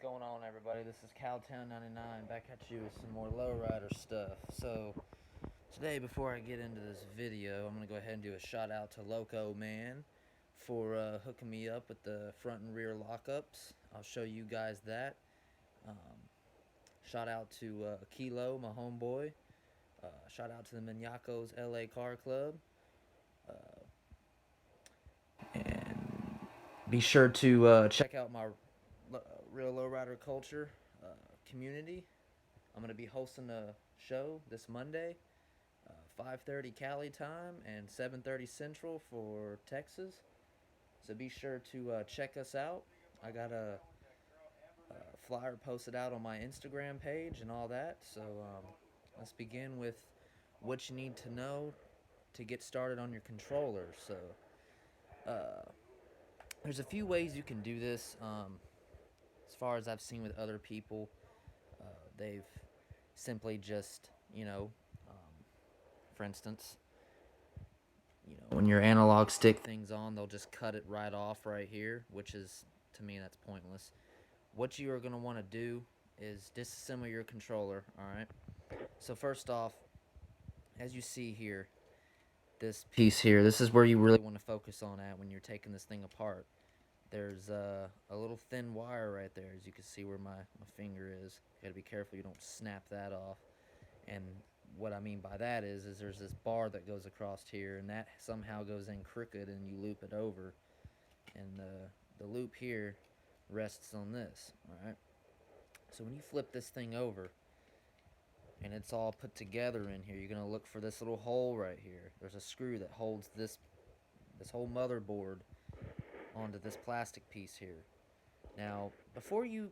going on, everybody? This is Cowtown 99 back at you with some more lowrider stuff. So today, before I get into this video, I'm gonna go ahead and do a shout out to Loco Man for hooking me up with the front and rear lockups. I'll show you guys that. Um, Shout out to Kilo, my homeboy. Shout out to the Minyakos LA Car Club. And be sure to check out my Real Lowrider Culture community. I'm going to be hosting a show this Monday, 5:30 Cali time and 7:30 Central for Texas. So be sure to check us out. I got a flyer posted out on my Instagram page and all that. So let's begin with what you need to know to get started on your controller. So there's a few ways you can do this. As far as I've seen with other people, they've simply just, for instance, when your analog stick thing's on, they'll just cut it right off right here, which is, to me, that's pointless. What you are going to want to do is disassemble your controller, alright? So first off, as you see here, this piece here, this is where you really want to focus on at when you're taking this thing apart. There's a little thin wire right there, as you can see where my finger is. You gotta be careful you don't snap that off. And what I mean by that is there's this bar that goes across here, and that somehow goes in crooked, and you loop it over. And the loop here rests on this, alright? So when you flip this thing over, and it's all put together in here, you're gonna look for this little hole right here. There's a screw that holds this whole motherboard onto this plastic piece here. Now, before you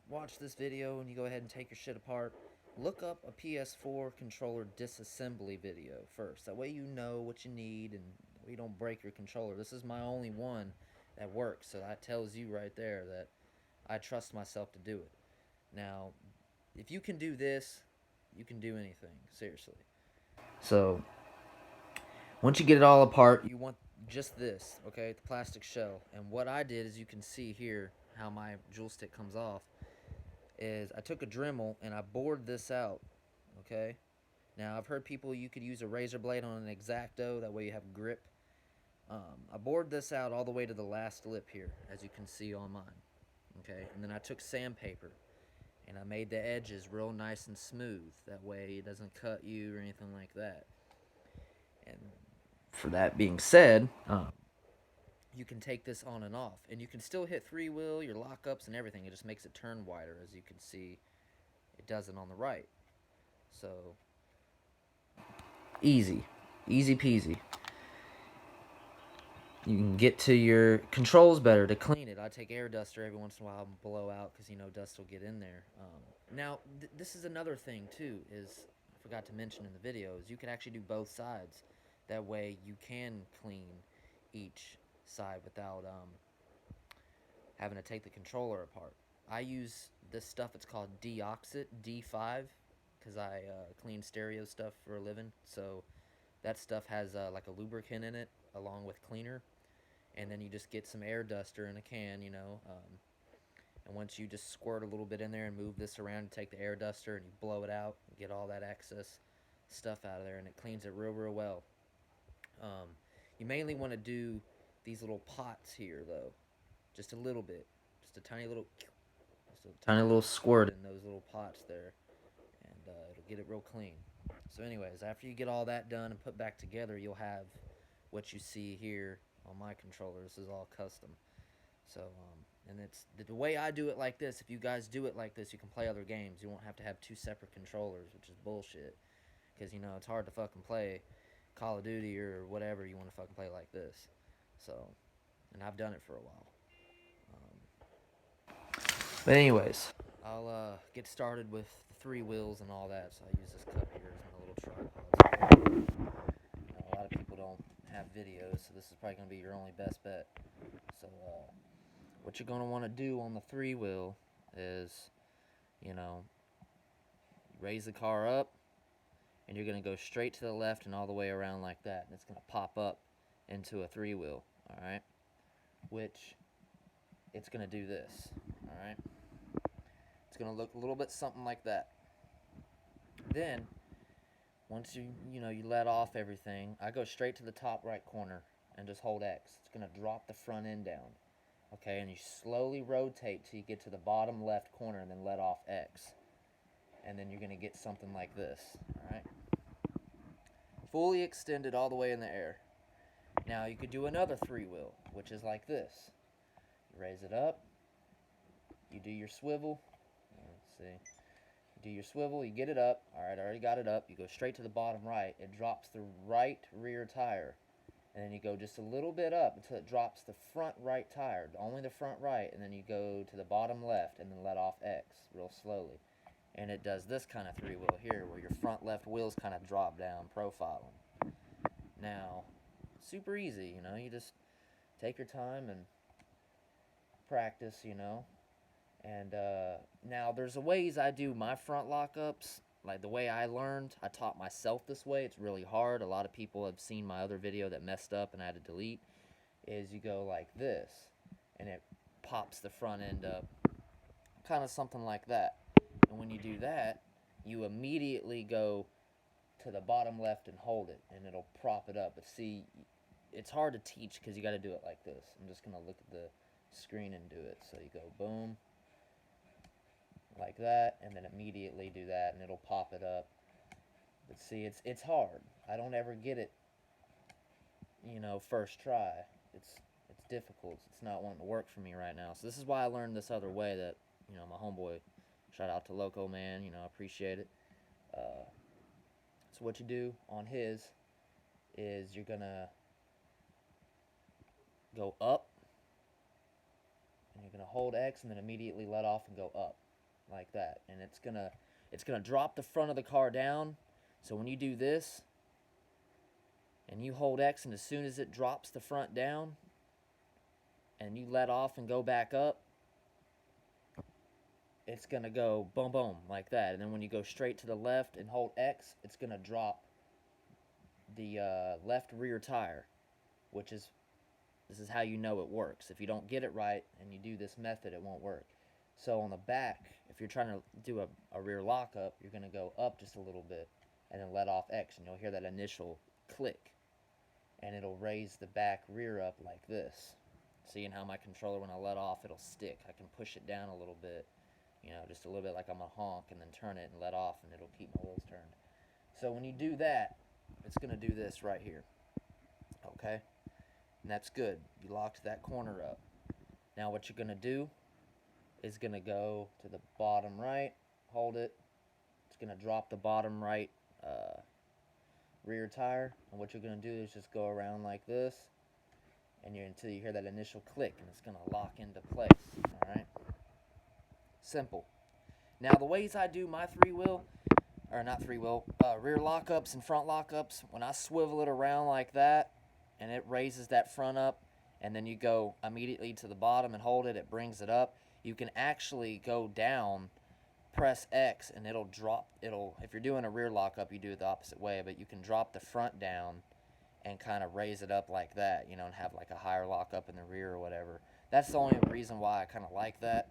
watch this video and you go ahead and take your shit apart, look up a PS4 controller disassembly video first. That way you know what you need and you don't break your controller. This is my only one that works, so that tells you right there that I trust myself to do it. Now, if you can do this, you can do anything, seriously. So, once you get it all apart, you want just this, okay, the plastic shell. And what I did, as you can see here, how my jewel stick comes off, is I took a Dremel and I bored this out, okay? Now, I've heard people, you could use a razor blade on an X-Acto, that way you have grip. I bored this out all the way to the last lip here, as you can see on mine, okay? And then I took sandpaper, and I made the edges real nice and smooth. That way it doesn't cut you or anything like that. And for that being said, you can take this on and off, and you can still hit 3-wheel, your lockups and everything. It just makes it turn wider, as you can see. It does it on the right. So, easy peasy. You can get to your controls better to clean it. I take air duster every once in a while and blow out, because dust will get in there. Now, this is another thing too, is I forgot to mention in the videos, you can actually do both sides. That way you can clean each side without having to take the controller apart. I use this stuff, it's called Deoxit D5, because I clean stereo stuff for a living. So that stuff has like a lubricant in it along with cleaner, and then you just get some air duster in a can, and once you just squirt a little bit in there and move this around and take the air duster and you blow it out and get all that excess stuff out of there, and it cleans it real well. You mainly want to do these little pots here, though, just a little bit, just a tiny little squirt in those little pots there, and it'll get it real clean. So anyways, after you get all that done and put back together, you'll have what you see here on my controller. This is all custom. So and it's the way I do it like this. If you guys do it like this, you can play other games. You won't have to have two separate controllers, which is bullshit, because it's hard to fucking play Call of Duty or whatever you want to fucking play like this. So, and I've done it for a while. But anyways, I'll get started with the 3 wheels and all that. So I use this cup here as my little tripod. A lot of people don't have videos, so this is probably going to be your only best bet. So what you're going to want to do on the 3-wheel is, raise the car up, and you're going to go straight to the left and all the way around like that. And it's going to pop up into a 3-wheel, alright? Which, it's going to do this, alright? It's going to look a little bit something like that. Then, once you let off everything, I go straight to the top right corner and just hold X. It's going to drop the front end down. Okay, and you slowly rotate till you get to the bottom left corner and then let off X. And then you're going to get something like this. Alright? Fully extended all the way in the air. Now you could do another 3-wheel, which is like this. You raise it up. You do your swivel. Let's see. You do your swivel, you get it up. Alright, I already got it up. You go straight to the bottom right. It drops the right rear tire. And then you go just a little bit up until it drops the front right tire, only the front right, and then you go to the bottom left and then let off X real slowly. And it does this kind of 3-wheel here where your front left wheels kind of drop down, profiling. Now, super easy, you just take your time and practice, And now there's ways I do my front lockups. Like the way I learned, I taught myself this way. It's really hard. A lot of people have seen my other video that messed up and I had to delete. Is you go like this, and it pops the front end up. Kind of something like that. And when you do that, you immediately go to the bottom left and hold it, and it'll prop it up. But see, it's hard to teach because you got to do it like this. I'm just going to look at the screen and do it. So you go boom. Like that, and then immediately do that, and it'll pop it up. But see, it's hard. I don't ever get it, first try. It's difficult. It's not wanting to work for me right now. So this is why I learned this other way that, my homeboy, shout out to Loco Man, I appreciate it. So what you do on his is you're gonna go up, and you're gonna hold X, and then immediately let off and go up. Like that, and it's gonna drop the front of the car down. So when you do this and you hold X, and as soon as it drops the front down and you let off and go back up, it's gonna go boom boom like that. And then when you go straight to the left and hold X, it's gonna drop the left rear tire, this is how you know it works. If you don't get it right and you do this method, it won't work. So on the back, if you're trying to do a rear lockup, you're going to go up just a little bit and then let off X, and you'll hear that initial click. And it'll raise the back rear up like this. Seeing how my controller, when I let off, it'll stick. I can push it down a little bit, just a little bit like I'm a honk, and then turn it and let off, and it'll keep my wheels turned. So when you do that, it's going to do this right here. Okay? And that's good. You locked that corner up. Now what you're going to do is going to go to the bottom right, hold it. It's going to drop the bottom right rear tire. And what you're going to do is just go around like this, and until you hear that initial click, and it's going to lock into place. Alright? Simple. Now the ways I do my rear lockups and front lockups, when I swivel it around like that, and it raises that front up, and then you go immediately to the bottom and hold it, it brings it up. You can actually go down, press X, and if you're doing a rear lockup, you do it the opposite way, but you can drop the front down and kind of raise it up like that, and have like a higher lockup in the rear or whatever. That's the only reason why I kind of like that.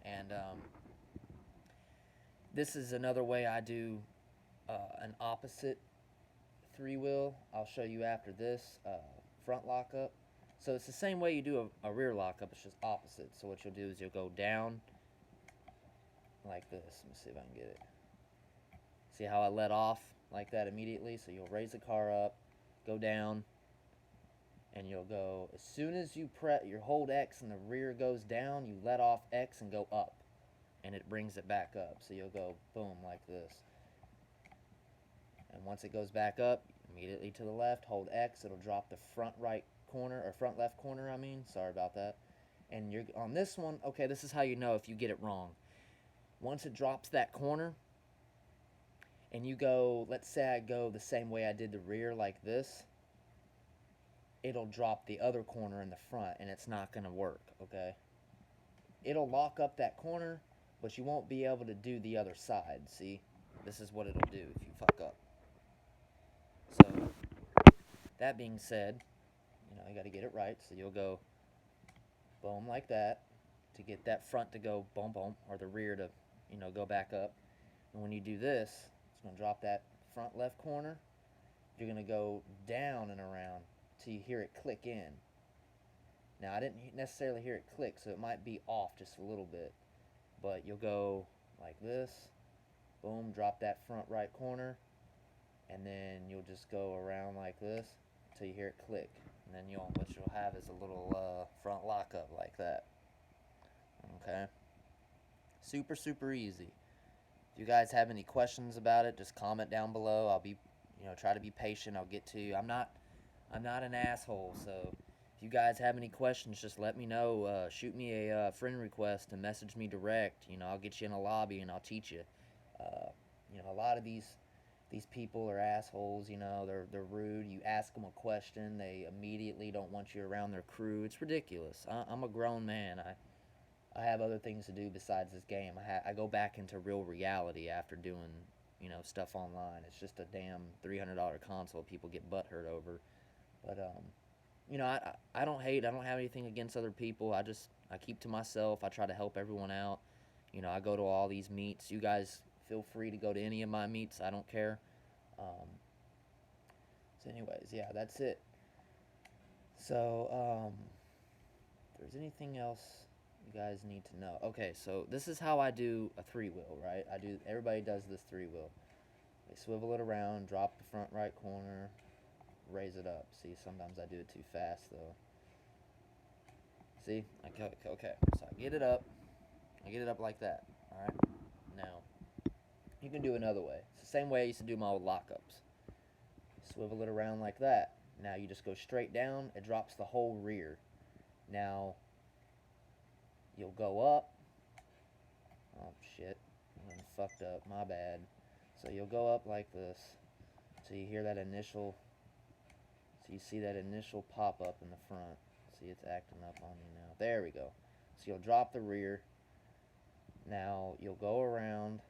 And this is another way I do an opposite 3-wheel. I'll show you after this front lockup. So it's the same way you do a rear lockup, it's just opposite. So what you'll do is you'll go down like this. Let me see if I can get it. See how I let off like that immediately? So you'll raise the car up, go down, and you'll go, as soon as you hold X and the rear goes down, you let off X and go up. And it brings it back up. So you'll go boom like this. And once it goes back up, immediately to the left, hold X, it'll drop the front right corner, or front left corner, sorry about that. And you're on this one, okay, this is how you know if you get it wrong. Once it drops that corner, and you go, let's say I go the same way I did the rear like this, it'll drop the other corner in the front, and it's not going to work, okay? It'll lock up that corner, but you won't be able to do the other side, see? This is what it'll do if you fuck up. So, that being said, you got to get it right. So you'll go boom like that to get that front to go boom boom, or the rear to, go back up. And when you do this, it's going to drop that front left corner. You're going to go down and around till you hear it click in. Now, I didn't necessarily hear it click, so it might be off just a little bit. But you'll go like this, boom, drop that front right corner, and then you'll just go around like this until you hear it click. And then what you'll have is a little front lockup like that. Okay? Super, super easy. If you guys have any questions about it, just comment down below. I'll be, try to be patient. I'll get to you. I'm not an asshole, so if you guys have any questions, just let me know. Shoot me a friend request and message me direct. I'll get you in a lobby and I'll teach you. A lot of these people are assholes. They're rude. You ask them a question, they immediately don't want you around their crew. It's ridiculous. I'm a grown man. I have other things to do besides this game. I go back into real reality after doing, stuff online. It's just a damn $300 console people get butthurt over. But, I don't hate. I don't have anything against other people. I keep to myself. I try to help everyone out. I go to all these meets. You guys feel free to go to any of my meets. I don't care. So anyways, yeah, that's it. So, if there's anything else you guys need to know. Okay, so this is how I do a 3-wheel, right? Everybody does this 3-wheel. They swivel it around, drop the front right corner, raise it up. See, sometimes I do it too fast, though. See? Okay. So I get it up. I get it up like that, alright? Now, you can do another way. It's the same way I used to do my old lockups. Swivel it around like that. Now you just go straight down. It drops the whole rear. Now, you'll go up. Oh, shit. I'm fucked up. My bad. So you'll go up like this. So you hear that initial... So you see that initial pop-up in the front. See, it's acting up on you now. There we go. So you'll drop the rear. Now, you'll go around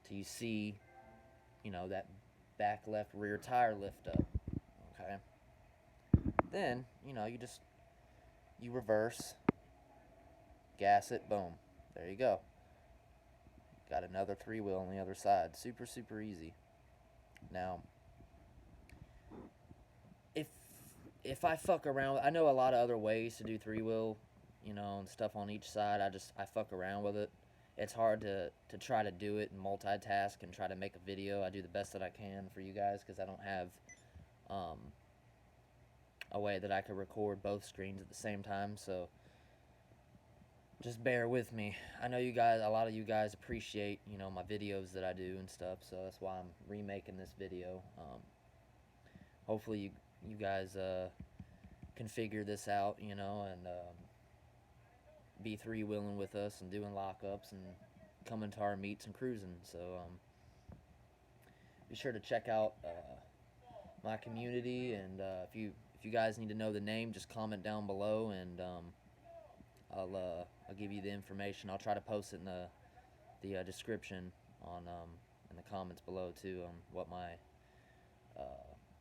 till you see, that back left rear tire lift up. Okay? Then, you reverse, gas it, boom. There you go. Got another 3-wheel on the other side. Super, super easy. Now, if I fuck around, I know a lot of other ways to do 3-wheel, and stuff on each side. I fuck around with it. It's hard to try to do it and multitask and try to make a video. I do the best that I can for you guys because I don't have a way that I could record both screens at the same time, so just bear with me. I know a lot of you guys appreciate, my videos that I do and stuff, so that's why I'm remaking this video. Hopefully you guys can figure this out, and be 3-wheeling with us and doing lockups and coming to our meets and cruising. So be sure to check out my community, and if you guys need to know the name, just comment down below, and I'll give you the information. I'll try to post it in the description on in the comments below too, what my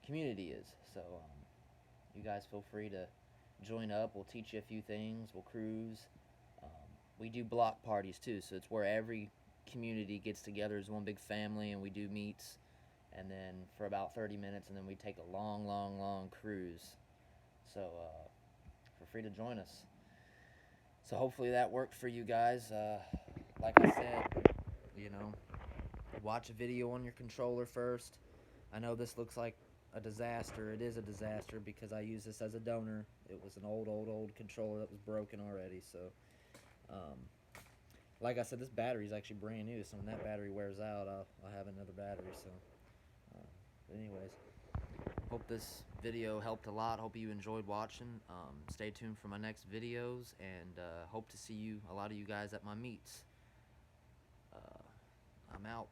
community is. So you guys feel free to join up. We'll teach you a few things. We'll cruise. We do block parties too, so it's where every community gets together as one big family, and we do meets, and then for about 30 minutes, and then we take a long, long, long cruise. So feel free to join us. So hopefully that worked for you guys. Like I said, watch a video on your controller first. I know this looks like a disaster. It is a disaster because I use this as a donor. It was an old controller that was broken already. So, like I said, this battery is actually brand new. So when that battery wears out, I'll have another battery. So, but anyways, hope this video helped a lot. Hope you enjoyed watching. Stay tuned for my next videos, and hope to see a lot of you guys at my meets. I'm out.